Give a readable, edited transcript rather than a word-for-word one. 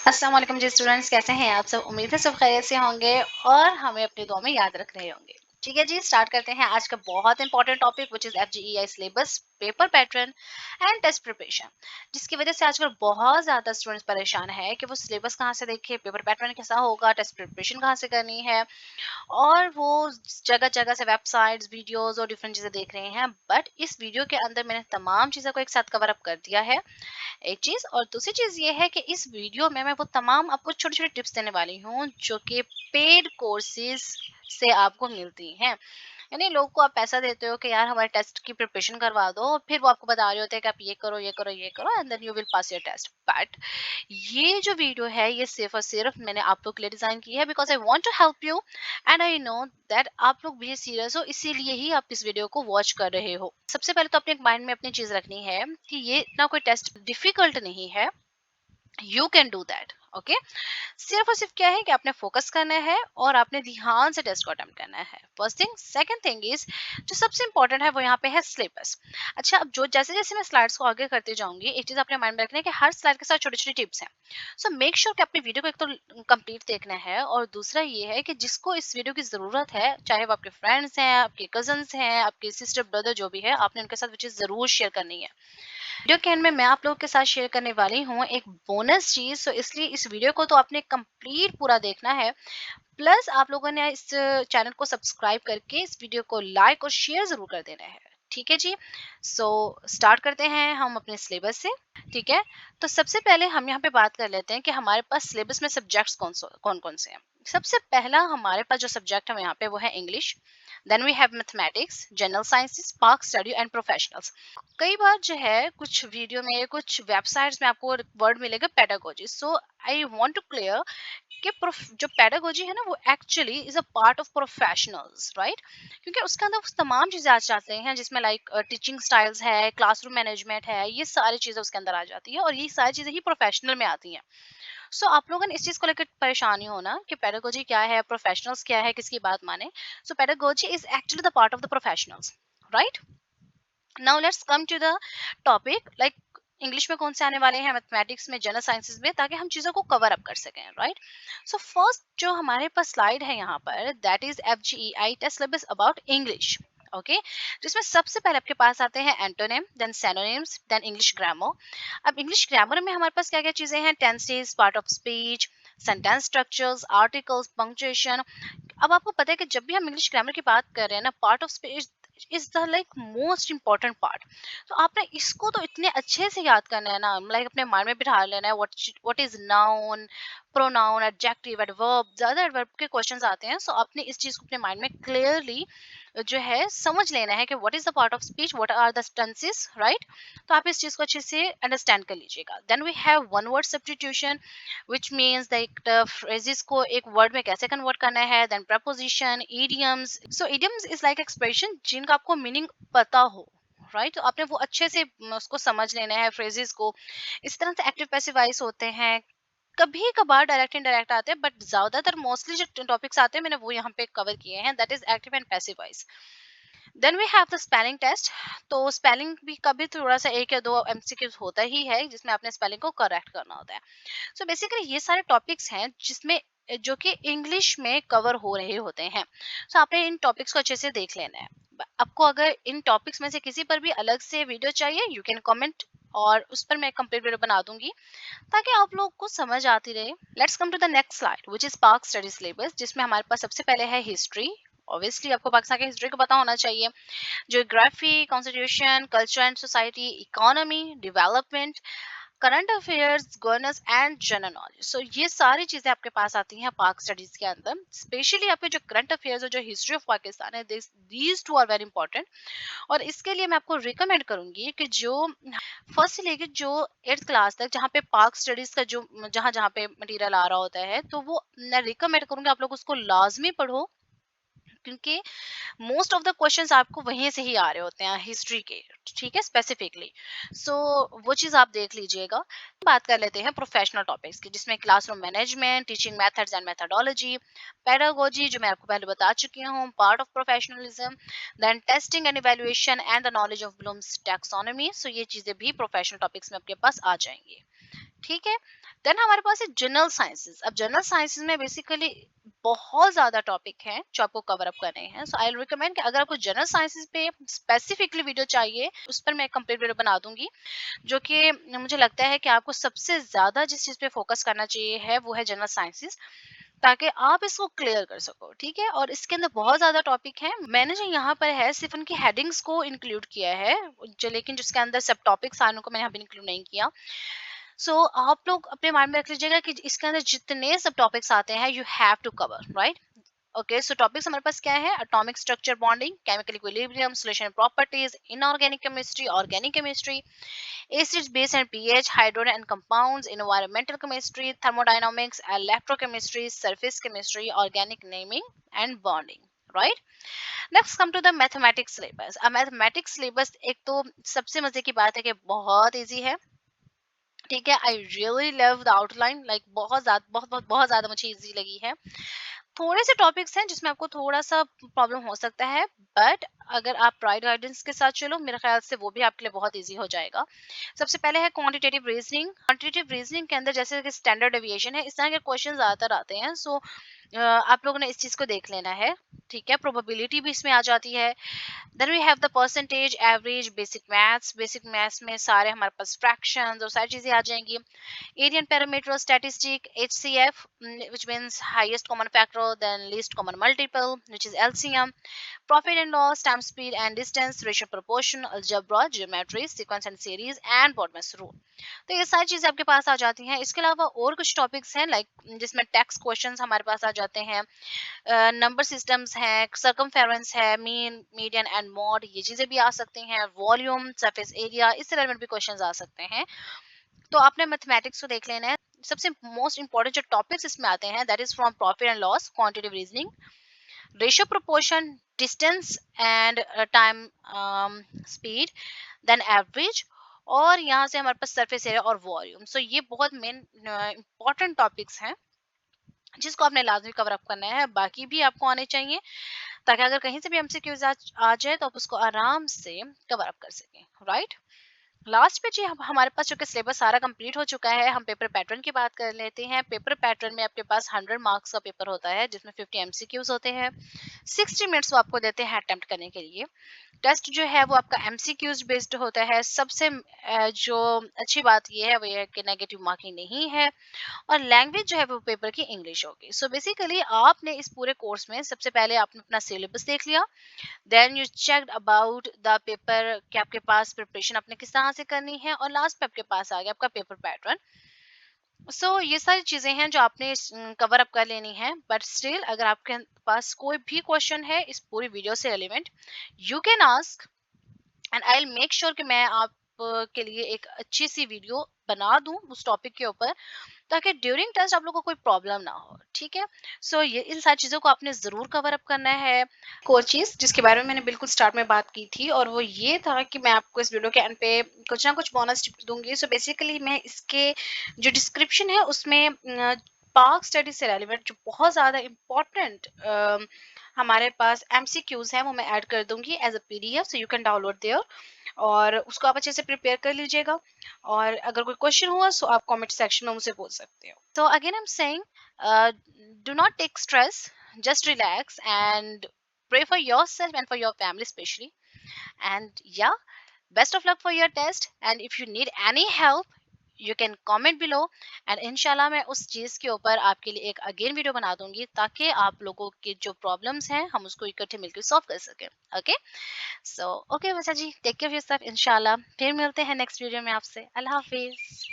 अस्सलाम वालेकुम जी स्टूडेंट्स, कैसे हैं आप सब? उम्मीद है सब खैरियत से होंगे और हमें अपनी दुआ में याद रख रहे होंगे। ठीक है जी, स्टार्ट करते हैं आज का बहुत important topic which is FGEI syllabus, paper pattern and test preparation. जिसकी वजह से आजकल बहुत ज्यादा स्टूडेंट्स परेशान है कि वो सिलेबस कहाँ से देखे, पेपर पैटर्न कैसा होगा, टेस्ट प्रिपरेशन कहाँ से करनी है, और वो जगह जगह से वेबसाइट्स, वीडियोस और डिफरेंट चीजें देख रहे हैं। बट इस वीडियो के अंदर मैंने तमाम चीजों को एक साथ कवर अप कर दिया है, एक चीज। और दूसरी चीज ये है कि इस वीडियो में मैं वो तमाम आपको छोटे छोटे टिप्स देने वाली हूँ जो कि पेड कोर्सेज से आपको मिलती हैं। यानी लोगों को आप पैसा देते हो कि यार हमारे टेस्ट की प्रिपरेशन करवा दो, और फिर वो आपको बता रहे होते हैं कि आप ये करो ये करो ये करो and then you will pass your test. But ये जो वीडियो है ये सिर्फ और सिर्फ मैंने आप लोग के लिए डिजाइन की है because I want to help you and I know that आप लोग भी सीरियस हो, इसीलिए ही आप इस वीडियो को वॉच कर रहे हो। सबसे पहले तो अपने माइंड में अपनी चीज रखनी है कि ये इतना कोई टेस्ट डिफिकल्ट नहीं है, you can do that. Okay, सिर्फ और सिर्फ क्या है कि आपने फोकस करना है और आपने ध्यान से टेस्ट को अटेम्प्ट करना है। First thing. Second thing is, जो सबसे इंपॉर्टेंट है वो यहाँ पे है सिलेबस। अच्छा, अब जो जैसे जैसे मैं स्लाइड्स को आगे करते जाऊंगी, एक चीज अपने माइंड में रखना है कि हर स्लाइड के साथ छोटी छोटी टिप्स हैं। सो मेक श्योर कि अपनी वीडियो को एक तो कंप्लीट देखना है, और दूसरा ये है कि जिसको इस वीडियो की जरूरत है, चाहे वो आपके फ्रेंड्स हैं, आपके कजन्स हैं, आपके सिस्टर ब्रदर जो भी है, आपने उनके साथ वो चीज जरूर शेयर करनी है। वीडियो के एंड में मैं आप लोगों के साथ शेयर करने वाली हूँ एक बोनस चीज, तो इसलिए इस वीडियो को तो आपने कंप्लीट पूरा देखना है। प्लस आप लोगों ने इस चैनल को सब्सक्राइब करके इस वीडियो को लाइक और शेयर जरूर कर देना है। ठीक है जी। सो स्टार्ट करते हैं हम अपने सिलेबस से। ठीक है, तो सबसे पहले हम यहाँ पे बात कर लेते हैं कि हमारे पास सिलेबस में सब्जेक्ट्स कौन कौन से हैं। सबसे पहला हमारे पास जो सब्जेक्ट है यहाँ पे वो है English. Then we have mathematics, general sciences, spark study and professionals. कई बार जो है कुछ वीडियो में, कुछ वेबसाइट्स में आपको वर्ड मिलेगा pedagogy. So I want to clear कि जो पेडागोजी है ना वो actually is a part of professionals, right. क्योंकि उसके अंदर उस तमाम चीजें आ जाते हैं जिसमें लाइक टीचिंग स्टाइल्स है, क्लासरूम मैनेजमेंट है, ये सारी चीजें उसके अंदर आ जाती है, और ये सारी चीजें ही प्रोफेशनल में आती हैं। सो आप लोगों ने इस चीज को लेकर परेशानी हो ना कि पेडागोजी क्या है, प्रोफेशनल्स क्या है, किसकी बात माने। So pedagogy is actually the part of the professionals, right. Now let's come to the topic. Like English में कौन से आने वाले हैं, मैथमेटिक्स में, जनरल साइंसेस में, ताकि हम चीजों को कवर अप कर सकें, राइट। सो फर्स्ट जो हमारे पास स्लाइड है यहाँ पर, that is FGEI test syllabus about English. Okay, जिसमें सबसे पहले आपके पास आते हैं antonym, then synonyms, then English grammar. अब इंग्लिश ग्रामर में हमारे पास क्या क्या चीजें हैं, tenses, part of speech, sentence structures, articles, punctuation. अब आपको पता है कि जब भी हम इंग्लिश ग्रामर की बात कर रहे हैं ना, part of speech is the like most important part. तो आपने इसको तो इतने अच्छे से याद करना है ना, लाइक अपने माइंड में बिठा लेना है। What is noun, pronoun, adjective, adverb, ज्यादा एडवर्ब के क्वेश्चंस आते हैं। सो आपने इस चीज को अपने माइंड में क्लियरली जो है समझ लेना है कि what is the part of speech, what are the tenses, right. तो आप इस चीज को अच्छे से अंडरस्टैंड कर लीजिएगा। Then we have one word substitution, which means like the phrases को एक वर्ड में कैसे कन्वर्ट करना है। Then preposition, idioms। so idioms is like expression जिनका आपको मीनिंग पता हो, राइट। तो आपने वो अच्छे से उसको समझ लेना है, फ्रेजेस को। इस तरह से एक्टिव पैसिव वॉइस होते हैं, कभी कभार डायरेक्ट इनडायरेक्ट आते हैं, बट ज्यादातर मोस्टली जो टॉपिक्स आते हैं मैंने वो यहाँ पे कवर किए हैं, that is active and passive voice. Then we have the spelling test. तो स्पेलिंग भी कभी थोड़ा सा एक या दो एमसीक्यूज होता ही है जिसमें आपने स्पेलिंग को करेक्ट करना होता है। सो बेसिकली ये सारे टॉपिक्स हैं जिसमें जो कि इंग्लिश में कवर हो रहे होते हैं। सो आपने इन टॉपिक्स को अच्छे से देख लेना है। आपको अगर इन टॉपिक्स में से किसी पर भी अलग से वीडियो चाहिए, यू कैन कमेंट, और उस पर मैं कंप्लीट वीडियो बना दूंगी ताकि आप लोग को समझ आती रहे। Let's come to the next slide which is Pak study syllabus, जिसमें हमारे पास सबसे पहले है हिस्ट्री। ऑब्वियसली आपको पाकिस्तान की हिस्ट्री को पता होना चाहिए। Geography, constitution, culture and society, economy, development, current affairs, governance and general knowledge. So ये सारी चीजें आपके पास आती हैं पाक स्टडीज के अंदर। स्पेशली आपके जो करंट अफेयर्स और जो हिस्ट्री ऑफ पाकिस्तान है, these two are very important. और इसके लिए मैं आपको रिकमेंड करूंगी कि जो फर्स्ट से लेकर जो 8th क्लास तक, जहाँ पे पाक स्टडीज का जो जहाँ जहाँ पे मटेरियल आ रहा होता है, तो वो मैं रिकमेंड करूंगी आप लोग उसको लाजमी पढ़ो, क्योंकि मोस्ट ऑफ द क्वेश्चंस आपको वहीं से ही आ रहे होते हैं हिस्ट्री के। ठीक है, स्पेसिफिकली। सो वो चीज आप देख लीजिएगा। बात कर लेते हैं प्रोफेशनल टॉपिक्स की, जिसमें classroom management, teaching methods and methodology, pedagogy जो मैं आपको पहले बता चुकी हूँ, part of professionalism, then testing and evaluation and the knowledge of Bloom's taxonomy. So ये चीजें भी प्रोफेशनल टॉपिक्स में आपके पास आ जाएंगी। ठीक है, देन हमारे पास है जनरल साइंसेस। अब जनरल साइंसेस में बेसिकली बहुत ज्यादा टॉपिक हैं जो आपको कवर अप करने हैं। सो आई रिकमेंड कि अगर आपको जनरल साइंसेस पे स्पेसिफिकली वीडियो चाहिए, उस पर मैं कंप्लीट वीडियो बना दूंगी। जो कि मुझे लगता है कि आपको सबसे ज्यादा जिस चीज पे फोकस करना चाहिए है वो है जनरल साइंसेस, ताकि आप इसको क्लियर कर सको। ठीक है, और इसके अंदर बहुत ज्यादा टॉपिक है। मैंने जो यहाँ पर है सिर्फ उनकी हेडिंग्स को इंक्लूड किया है, जो लेकिन जिसके अंदर सब टॉपिक्स आने को मैंने यहाँ पे इंक्लूड नहीं किया। सो आप लोग अपने माइंड में रख लीजिएगा कि इसके अंदर जितने सब टॉपिक्स आते हैं you have to cover, right. Okay, so topics हमारे पास क्या है? Atomic structure, bonding, chemical equilibrium, solution properties, inorganic chemistry, organic chemistry, acids, base and pH, hydrogen and compounds, environmental chemistry, thermodynamics, electrochemistry, surface chemistry, organic naming and bonding, right? Next come to the mathematics syllabus. अब mathematics syllabus एक तो सबसे मजे की बात है कि बहुत इजी है। ठीक है, I really love the outline, like बहुत ज्यादा बहुत ज्यादा मुझे इजी लगी है। थोड़े से टॉपिक्स हैं जिसमें आपको थोड़ा सा प्रॉब्लम हो सकता है, बट अगर आप प्राइड गाइडेंस के साथ चलो मेरे ख्याल से वो भी आपके लिए बहुत इजी हो जाएगा। सबसे पहले है क्वांटिटेटिव रीजनिंग। क्वांटिटेटिव रीजनिंग के अंदर जैसे कि स्टैंडर्ड डेविएशन है, इस तरह के क्वेश्चन ज्यादातर आते हैं। सो आप लोगों ने इस चीज को देख लेना है। ठीक है, प्रोबेबिलिटी भी इसमें आ जाती है। Then we have the percentage, average, basic maths में सारे हमारे पास फ्रैक्शंस और सारी चीजें आ जाएंगी। Area and parameter statistic, HCF, which means highest common factor, then least common multiple, which is LCM, profit and loss, time, speed and distance, ratio, proportion, algebra, geometry, sequence and series, and Bodmer's rule. तो ये सारी चीजें आपके पास आ जाती हैं। इसके अलावा और कुछ टॉपिक्स हैं लाइक जिसमें टैक्स क्वेश्चंस हमारे पास आ जाते हैं, नंबर सिस्टम्स हैं, सर्कमफेरेंस है, मीन, मीडियन एंड मॉड, ये चीजें भी आ सकती हैं, वॉल्यूम, सरफेस एरिया, इससे रिलेटेड भी क्वेश्चंस आ सकते हैं। तो आपने मैथमेटिक्स को देख लेना है। सबसे मोस्ट इंपॉर्टेंट जो टॉपिक्स इसमें आते हैं that is from profit and loss, quantitative reasoning, ratio proportion, distance and time, speed, then average, और यहाँ से हमारे पास सरफेस एरिया और वॉल्यूम। सो ये बहुत मेन इंपॉर्टेंट टॉपिक्स हैं जिसको आपने लाजमी कवर अप करना है। बाकी भी आपको आने चाहिए ताकि अगर कहीं से भी एमसीक्यूज आ जाए तो आप उसको आराम से कवर अप कर सकें, राइट। लास्ट पे जी हमारे पास चूंकि सिलेबस सारा कंप्लीट हो चुका है, हम पेपर पैटर्न की बात कर लेते हैं। पेपर पैटर्न में आपके पास 100 मार्क्स का पेपर होता है जिसमें 50 एमसीक्यूज होते हैं, 60 मिनट्स वो आपको देते हैं अटेम्प्ट करने के लिए। टेस्ट जो है वो आपका एमसीक्यूज बेस्ड होता है। सबसे जो अच्छी बात ये है वो ये है कि नेगेटिव मार्किंग नहीं है, और लैंग्वेज जो है वो पेपर की इंग्लिश होगी। सो बेसिकली आपने इस पूरे कोर्स में सबसे पहले आपने अपना सिलेबस देख लिया, then you checked about the paper कि आपके पास प्रिपरेशन आपने किस तरह से करनी है, और लास्ट पे आपके पास आ गया आपका पेपर पैटर्न। सो ये सारी चीजें हैं जो आपने कवर अप कर लेनी है। बट स्टिल अगर आपके पास कोई भी क्वेश्चन है इस पूरी वीडियो से relevant, you can ask and I will make sure कि मैं आप के लिए एक अच्छी सी वीडियो बना दूं उस टॉपिक के ऊपर, ताकि ड्यूरिंग टेस्ट आप लोगों को कोई प्रॉब्लम ना हो। ठीक है, सो ये इन सारी चीज़ों को आपने ज़रूर कवर अप करना है। एक और चीज़ जिसके बारे में मैंने बिल्कुल स्टार्ट में बात की थी, और वो ये था कि मैं आपको इस वीडियो के एंड पे कुछ ना कुछ बोनस टिप दूंगी। सो बेसिकली मैं इसके जो डिस्क्रिप्शन है उसमें पार्क स्टडी से रेलिवेंट जो बहुत ज़्यादा इम्पोर्टेंट हमारे पास एमसीक्यूज हैं वो मैं ऐड कर दूंगी as a PDF, so you can download there, और उसको आप अच्छे से प्रिपेयर कर लीजिएगा। और अगर कोई क्वेश्चन हुआ सो आप कमेंट सेक्शन में मुझसे पूछ सकते हो। तो again I am saying, do not take stress, just relax and pray for yourself and for your family especially. And yeah, best of luck for your test, and if you need any help you can comment below, and इंशाल्लाह मैं उस चीज़ के ऊपर आपके लिए एक again video बना दूंगी ताकि आप लोगों के जो प्रॉब्लम्स हैं हम उसको इकट्ठे मिलकर सॉल्व कर सकें। ओके, सो ओके बच्चा जी, टेक केयर ऑफ योरसेल्फ। इंशाल्लाह फिर मिलते हैं नेक्स्ट वीडियो में आपसे। अल्लाह हाफिज।